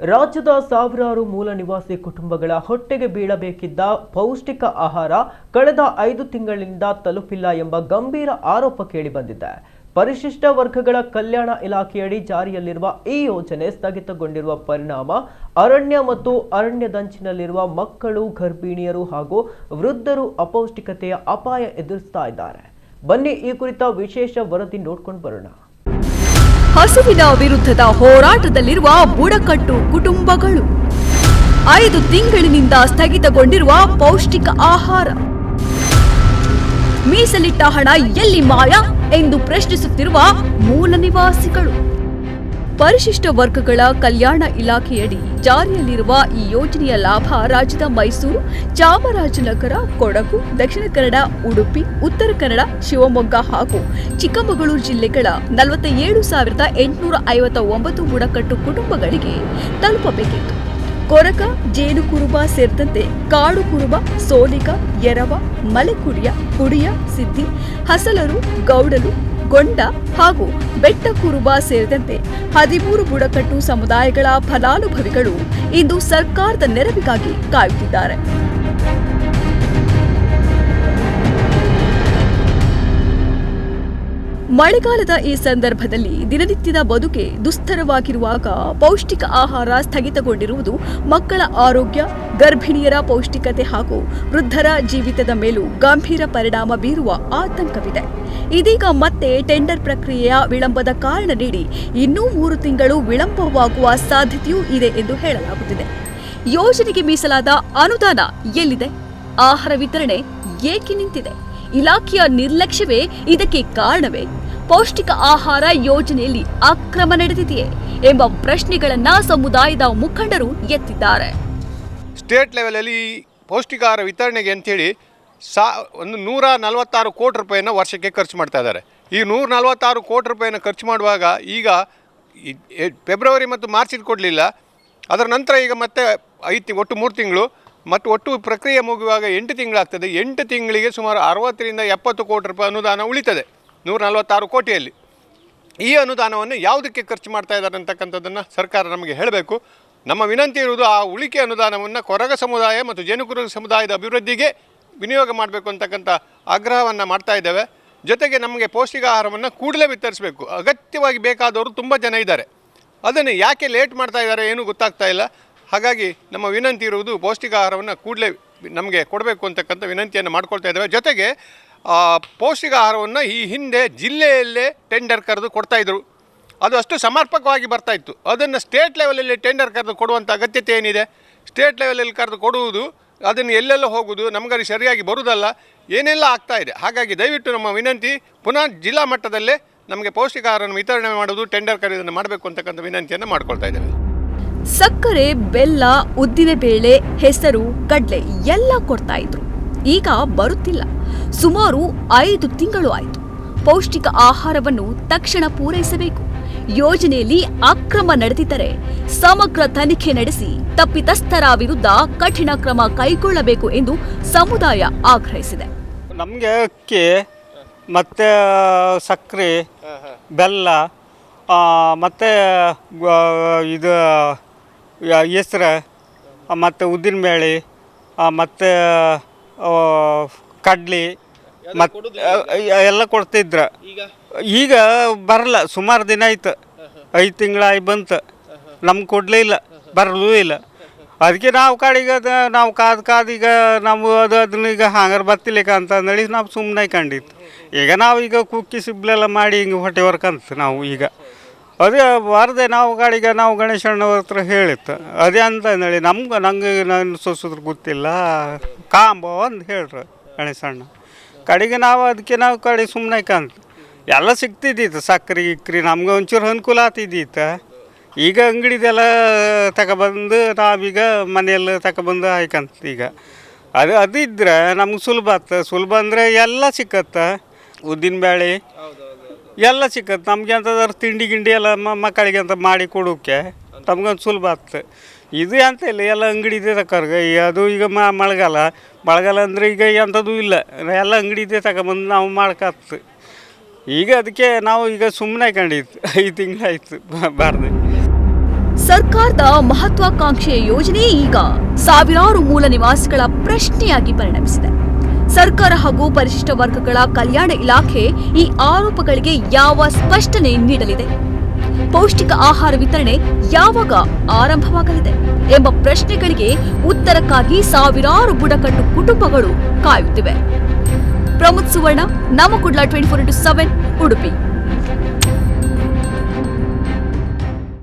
ರಾಜ್ಯದ ಸಾವಿರಾರು ಮೂಲ ನಿವಾಸಿ ಕುಟುಂಬಗಳ ಹೊಟ್ಟೆಗೆ ಬೀಳಬೇಕಿದ್ದ ಪೌಷ್ಟಿಕ ಆಹಾರ ಕಳೆದ 5 ತಿಂಗಳಿಂದ ತಲುಪಿಲ್ಲ ಎಂಬ ಗಂಭೀರ ಆರೋಪ ಕೇಳಿಬಂದಿದೆ. ಪರಿಶಿಷ್ಟ ವರ್ಗಗಳ ಕಲ್ಯಾಣ ಇಲಾಖೆಯಡಿ ಜಾರಿಯಲ್ಲಿರುವ ಈ ಯೋಜನೆ ಸ್ಥಗಿತಗೊಂಡಿರುವ ಪರಿಣಾಮ ಅರಣ್ಯ ಮತ್ತು ಅರಣ್ಯದಂಚಿನಲ್ಲಿರುವ ಮಕ್ಕಳು, ಗರ್ಭಿಣಿಯರು ಹಾಗೂ ವೃದ್ಧರು ಅಪೌಷ್ಟಿಕತೆಯ ಅಪಾಯ ಎದುರಿಸ್ತಾ ಇದ್ದಾರೆ. ಬನ್ನಿ ಈ ಕುರಿತ ವಿಶೇಷ ವರದಿ ನೋಡ್ಕೊಂಡು ಬರೋಣ. ಹಸಿವಿನ ವಿರುದ್ಧದ ಹೋರಾಟದಲ್ಲಿರುವ ಬುಡಕಟ್ಟು ಕುಟುಂಬಗಳು, 5 ತಿಂಗಳಿನಿಂದ ಸ್ಥಗಿತಗೊಂಡಿರುವ ಪೌಷ್ಟಿಕ ಆಹಾರ, ಮೀಸಲಿಟ್ಟ ಹಣ ಎಲ್ಲಿ ಮಾಯ ಎಂದು ಪ್ರಶ್ನಿಸುತ್ತಿರುವ ಮೂಲ ನಿವಾಸಿಗಳು. ಪರಿಶಿಷ್ಟ ವರ್ಗಗಳ ಕಲ್ಯಾಣ ಇಲಾಖೆಯಡಿ ಜಾರಿಯಲ್ಲಿರುವ ಈ ಯೋಜನೆಯ ಲಾಭ ರಾಜ್ಯದ ಮೈಸೂರು, ಚಾಮರಾಜನಗರ, ಕೊಡಗು, ದಕ್ಷಿಣ ಕನ್ನಡ, ಉಡುಪಿ, ಉತ್ತರ ಕನ್ನಡ, ಶಿವಮೊಗ್ಗ ಹಾಗೂ ಚಿಕ್ಕಮಗಳೂರು ಜಿಲ್ಲೆಗಳ 47,859 ಬುಡಕಟ್ಟು ಕುಟುಂಬಗಳಿಗೆ ತಲುಪಬೇಕಿತ್ತು. ಕೊರಕ, ಜೇನು ಕುರುಬ ಸೇರಿದಂತೆ ಕಾಡು ಕುರುಬ, ಸೋಲಿಗ, ಎರವ, ಮಲೆಕುಡಿಯ, ಕುಡಿಯ, ಸಿದ್ದಿ, ಹಸಲರು, ಗೌಡರು, ಗೊಂಡ ಹಾಗೂ ಬೆಟ್ಟ ಕುರುಬ ಸೇರಿದಂತೆ 13 ಬುಡಕಟ್ಟು ಸಮುದಾಯಗಳ ಫಲಾನುಭವಿಗಳು ಇಂದು ಸರ್ಕಾರದ ನೆರವಿಗಾಗಿ ಕಾಯುತ್ತಿದ್ದಾರೆ. ಮಳೆಗಾಲದ ಈ ಸಂದರ್ಭದಲ್ಲಿ ದಿನನಿತ್ಯದ ಬದುಕೆ ದುಸ್ತರವಾಗಿರುವಾಗ ಪೌಷ್ಟಿಕ ಆಹಾರ ಸ್ಥಗಿತಗೊಂಡಿರುವುದು ಮಕ್ಕಳ ಆರೋಗ್ಯ, ಗರ್ಭಿಣಿಯರ ಪೌಷ್ಟಿಕತೆ ಹಾಗೂ ವೃದ್ಧರ ಜೀವಿತದ ಮೇಲೂ ಗಂಭೀರ ಪರಿಣಾಮ ಬೀರುವ ಆತಂಕವಿದೆ. ಇದೀಗ ಮತ್ತೆ ಟೆಂಡರ್ ಪ್ರಕ್ರಿಯೆಯ ವಿಳಂಬದ ಕಾರಣ ನೀಡಿ ಇನ್ನೂ 3 ತಿಂಗಳು ವಿಳಂಬವಾಗುವ ಸಾಧ್ಯತೆಯೂ ಇದೆ ಎಂದು ಹೇಳಲಾಗುತ್ತಿದೆ. ಯೋಜನೆಗೆ ಮೀಸಲಾದ ಅನುದಾನ ಎಲ್ಲಿದೆ? ಆಹಾರ ವಿತರಣೆ ಏಕೆ ನಿಂತಿದೆ? ಇಲಾಖೆಯ ನಿರ್ಲಕ್ಷ್ಯವೇ ಇದಕ್ಕೆ ಕಾರಣವೇ? ಪೌಷ್ಟಿಕ ಆಹಾರ ಯೋಜನೆಯಲ್ಲಿ ಅಕ್ರಮ ನಡೆದಿದೆಯೇ ಎಂಬ ಪ್ರಶ್ನೆಗಳನ್ನ ಸಮುದಾಯದ ಮುಖಂಡರು ಎತ್ತಿದ್ದಾರೆ. ಸ್ಟೇಟ್ ಲೆವೆಲಲ್ಲಿ ಪೌಷ್ಟಿಕ ಆಹಾರ ವಿತರಣೆಗೆ ಅಂತೇಳಿ 146 ಕೋಟಿ ರೂಪಾಯಿನ ವರ್ಷಕ್ಕೆ ಖರ್ಚು ಮಾಡ್ತಾ ಇದ್ದಾರೆ. ಈ 146 ಕೋಟಿ ರೂಪಾಯಿನ ಖರ್ಚು ಮಾಡುವಾಗ ಈಗ ಫೆಬ್ರವರಿ ಮತ್ತು ಮಾರ್ಚಿಗೆ ಕೊಡಲಿಲ್ಲ. ಅದರ ನಂತರ ಈಗ ಮತ್ತೆ ಒಟ್ಟು 3 ತಿಂಗಳು ಮತ್ತು ಒಟ್ಟು ಪ್ರಕ್ರಿಯೆ ಮುಗಿಯುವಾಗ 8 ತಿಂಗಳಾಗ್ತದೆ. 8 ತಿಂಗಳಿಗೆ ಸುಮಾರು 60ರಿಂದ 70 ಕೋಟಿ ರೂಪಾಯಿ ಅನುದಾನ ಉಳಿತದೆ 146 ಕೋಟಿಯಲ್ಲಿ. ಈ ಅನುದಾನವನ್ನು ಯಾವುದಕ್ಕೆ ಖರ್ಚು ಮಾಡ್ತಾ ಇದ್ದಾರೆ ಅಂತಕ್ಕಂಥದ್ದನ್ನು ಸರ್ಕಾರ ನಮಗೆ ಹೇಳಬೇಕು. ನಮ್ಮ ವಿನಂತಿ ಇರುವುದು ಆ ಉಳಿಕೆ ಅನುದಾನವನ್ನು ಕೊರಗ ಸಮುದಾಯ ಮತ್ತು ಜೇನುಕುರುಬ ಸಮುದಾಯದ ಅಭಿವೃದ್ಧಿಗೆ ವಿನಿಯೋಗ ಮಾಡಬೇಕು ಅಂತಕ್ಕಂಥ ಆಗ್ರಹವನ್ನು ಮಾಡ್ತಾ ಇದ್ದೇವೆ. ಜೊತೆಗೆ ನಮಗೆ ಪೌಷ್ಟಿಕ ಆಹಾರವನ್ನು ಕೂಡಲೇ ವಿತರಿಸಬೇಕು. ಅಗತ್ಯವಾಗಿ ಬೇಕಾದವರು ತುಂಬ ಜನ ಇದ್ದಾರೆ. ಅದನ್ನು ಯಾಕೆ ಲೇಟ್ ಮಾಡ್ತಾ ಇದ್ದಾರೆ ಏನೂ ಗೊತ್ತಾಗ್ತಾ ಇಲ್ಲ. ಹಾಗಾಗಿ ನಮ್ಮ ವಿನಂತಿ ಇರುವುದು ಪೌಷ್ಟಿಕ ಆಹಾರವನ್ನು ಕೂಡಲೇ ನಮಗೆ ಕೊಡಬೇಕು ಅಂತಕ್ಕಂಥ ವಿನಂತಿಯನ್ನು ಮಾಡ್ಕೊಳ್ತಾ ಇದ್ದೇವೆ. ಜೊತೆಗೆ ಪೌಷ್ಟಿಕ ಆಹಾರವನ್ನು ಈ ಹಿಂದೆ ಜಿಲ್ಲೆಯಲ್ಲೇ ಟೆಂಡರ್ ಕರೆದು ಕೊಡ್ತಾಯಿದ್ರು. ಅದು ಅಷ್ಟು ಸಮರ್ಪಕವಾಗಿ ಬರ್ತಾಯಿತ್ತು. ಅದನ್ನು ಸ್ಟೇಟ್ ಲೆವೆಲಲ್ಲಿ ಟೆಂಡರ್ ಕರೆದು ಕೊಡುವಂಥ ಅಗತ್ಯತೆ ಏನಿದೆ? ಸ್ಟೇಟ್ ಲೆವೆಲಲ್ಲಿ ಕರೆದು ಕೊಡುವುದು, ಅದನ್ನು ಎಲ್ಲೆಲ್ಲ ಹೋಗುವುದು, ನಮಗಲ್ಲಿ ಸರಿಯಾಗಿ ಬರುವುದಲ್ಲ, ಏನೆಲ್ಲ ಆಗ್ತಾ ಇದೆ. ಹಾಗಾಗಿ ದಯವಿಟ್ಟು ನಮ್ಮ ವಿನಂತಿ ಪುನಃ ಜಿಲ್ಲಾ ಮಟ್ಟದಲ್ಲೇ ನಮಗೆ ಪೌಷ್ಟಿಕ ಆಹಾರವನ್ನು ವಿತರಣೆ ಮಾಡೋದು, ಟೆಂಡರ್ ಕರೆಯೋದನ್ನು ಮಾಡಬೇಕು ಅಂತಕ್ಕಂಥ ವಿನಂತಿಯನ್ನು ಮಾಡ್ಕೊಳ್ತಾ ಇದ್ದೇವೆ. ಸಕ್ಕರೆ, ಬೆಲ್ಲ, ಉದ್ದಿನಬೇಳೆ, ಹೆಸರು, ಕಡ್ಲೆ ಎಲ್ಲ ಕೊಡ್ತಾ ಇದ್ರು. ಈಗ ಬರುತ್ತಿಲ್ಲ. ಸುಮಾರು 5 ತಿಂಗಳು ಆಯಿತು. ಪೌಷ್ಟಿಕ ಆಹಾರವನ್ನು ತಕ್ಷಣ ಪೂರೈಸಬೇಕು. ಯೋಜನೆಯಲ್ಲಿ ಅಕ್ರಮ ನಡೆದಿದ್ದರೆ ಸಮಗ್ರ ತನಿಖೆ ನಡೆಸಿ ತಪ್ಪಿತಸ್ಥರ ವಿರುದ್ಧ ಕಠಿಣ ಕ್ರಮ ಕೈಗೊಳ್ಳಬೇಕು ಎಂದು ಸಮುದಾಯ ಆಗ್ರಹಿಸಿದೆ. ನಮಗೆ ಅಕ್ಕಿ ಮತ್ತು ಸಕ್ಕರೆ, ಬೆಲ್ಲ ಮತ್ತು ಇದು ಹೆಸ್ರು ಮತ್ತು ಉದ್ದಿನಬೇಳೆ ಮತ್ತು ಕಡ್ಲಿ ಮತ್ತು ಎಲ್ಲ ಕೊಡ್ತಿದ್ರು. ಈಗ ಬರಲ್ಲ. ಸುಮಾರು ದಿನ ಆಯ್ತು, 5 ತಿಂಗಳಾಗಿ ಬಂತು, ನಮ್ಗೆ ಕೊಡಲೇ ಇಲ್ಲ, ಬರಲೂ ಇಲ್ಲ. ಅದಕ್ಕೆ ನಾವು ಕಡೆಗೆ ನಾವು ಕಾದೀಗ ನಾವು ಅದನ್ನ ಈಗ ಹಂಗಾರೆ ಬರ್ತಿಲಿಕ್ಕ ಅಂತಂದೇಳಿ ನಾವು ಸುಮ್ಮನೆ ಕಂಡಿತ್ತು. ಈಗ ನಾವು ಈಗ ಕುಕ್ಕಿ ಸಿಬ್ಲೆಲ್ಲ ಮಾಡಿ ಹಿಂಗೆ ಹೊಟ್ಟೆ ಹೊರ್ಕಂತ ನಾವು ಈಗ ಅದೇ ಬಾರದೆ ನಾವು ಗಾಡಿಗೆ ನಾವು ಗಣೇಶಣ್ಣವ್ರ ಹತ್ರ ಹೇಳಿತ್ತು. ಅದೇ ಅಂತಂದೇಳಿ ನಂಗೆ ನನ್ನ ಸೊಸದ್ರ ಗೊತ್ತಿಲ್ಲ ಕಾಂಬೋ ಅಂತ ಹೇಳ್ರು ಗಣೇಶಣ್ಣ. ಕಡೆಗೆ ನಾವು ಅದಕ್ಕೆ ನಾವು ಕಡೆ ಸುಮ್ಮನೆ ಕಂತ ಎಲ್ಲ ಸಿಗ್ತಿದ್ದಿತ್ತು. ಸಕ್ಕರೆ ಗಿಕ್ರಿ ನಮ್ಗೆ ಒಂಚೂರು ಅನುಕೂಲ ಆಗ್ತಿದ್ದಿತ್ತು. ಈಗ ಅಂಗಡಿದೆಲ್ಲ ತಗೊಬಂದು ನಾವೀಗ ಮನೆಯೆಲ್ಲ ತಗೊಬಂದು ಹಾಯ್ಕಂತ ಈಗ ಅದಿದ್ರೆ ನಮ್ಗೆ ಸುಲಭ ಆಗ್ತದೆ. ಸುಲಭ ಅಂದರೆ ಎಲ್ಲ ಸಿಕ್ಕತ್ತೆ, ಉದ್ದಿನಬೇಳೆ ಎಲ್ಲ ಸಿಕ್ಕತ್ತೆ ನಮಗೆ. ಅಂತಂದ್ರೆ ತಿಂಡಿ ಗಿಂಡಿ ಎಲ್ಲ ಮಕ್ಕಳಿಗೆ ಅಂತ ಮಾಡಿ ಕೊಡೋಕ್ಕೆ ನಮ್ಗೊಂದು ಸುಲಭ ಆಗ್ತದೆ. ಇದು ಅಂತ ಇಲ್ಲ, ಎಲ್ಲ ಅಂಗಡಿ ಇದೆ ತಕರ್ಗ. ಅದು ಈಗ ಮಳೆಗಾಲ ಅಂದರೆ ಈಗ ಎಂಥದ್ದು ಇಲ್ಲ, ಎಲ್ಲ ಅಂಗಡಿ ಇದೆ ತಗೊಬಂದು ನಾವು ಮಾಡ್ಕತ್ತು. ಈಗ ಅದಕ್ಕೆ ನಾವು ಈಗ ಸುಮ್ಮನೆ ಕಂಡಿತ್ತು 5 ತಿಂಗಳಾಯ್ತು ಬಾರ್ದು. ಸರ್ಕಾರದ ಮಹತ್ವಾಕಾಂಕ್ಷೆಯ ಯೋಜನೆ ಈಗ ಸಾವಿರಾರು ಮೂಲ ನಿವಾಸಿಗಳ ಪ್ರಶ್ನೆಯಾಗಿ ಪರಿಣಮಿಸಿದೆ. ಸರ್ಕಾರ ಹಾಗೂ ಪರಿಶಿಷ್ಟ ವರ್ಗಗಳ ಕಲ್ಯಾಣ ಇಲಾಖೆ ಈ ಆರೋಪಗಳಿಗೆ ಯಾವ ಸ್ಪಷ್ಟನೆ ನೀಡಲಿದೆ? ಪೌಷ್ಟಿಕ ಆಹಾರ ವಿತರಣೆ ಯಾವಾಗ ಆರಂಭವಾಗಲಿದೆ ಎಂಬ ಪ್ರಶ್ನೆಗಳಿಗೆ ಉತ್ತರಕ್ಕಾಗಿ ಸಾವಿರಾರು ಬುಡಕಟ್ಟು ಕುಟುಂಬಗಳು ಕಾಯುತ್ತಿವೆ. ಪ್ರಮೋದ್ ಸುವರ್ಣ, ನಮ್ಮ ಕುಡ್ಲ 24/7 ಉಡುಪಿ.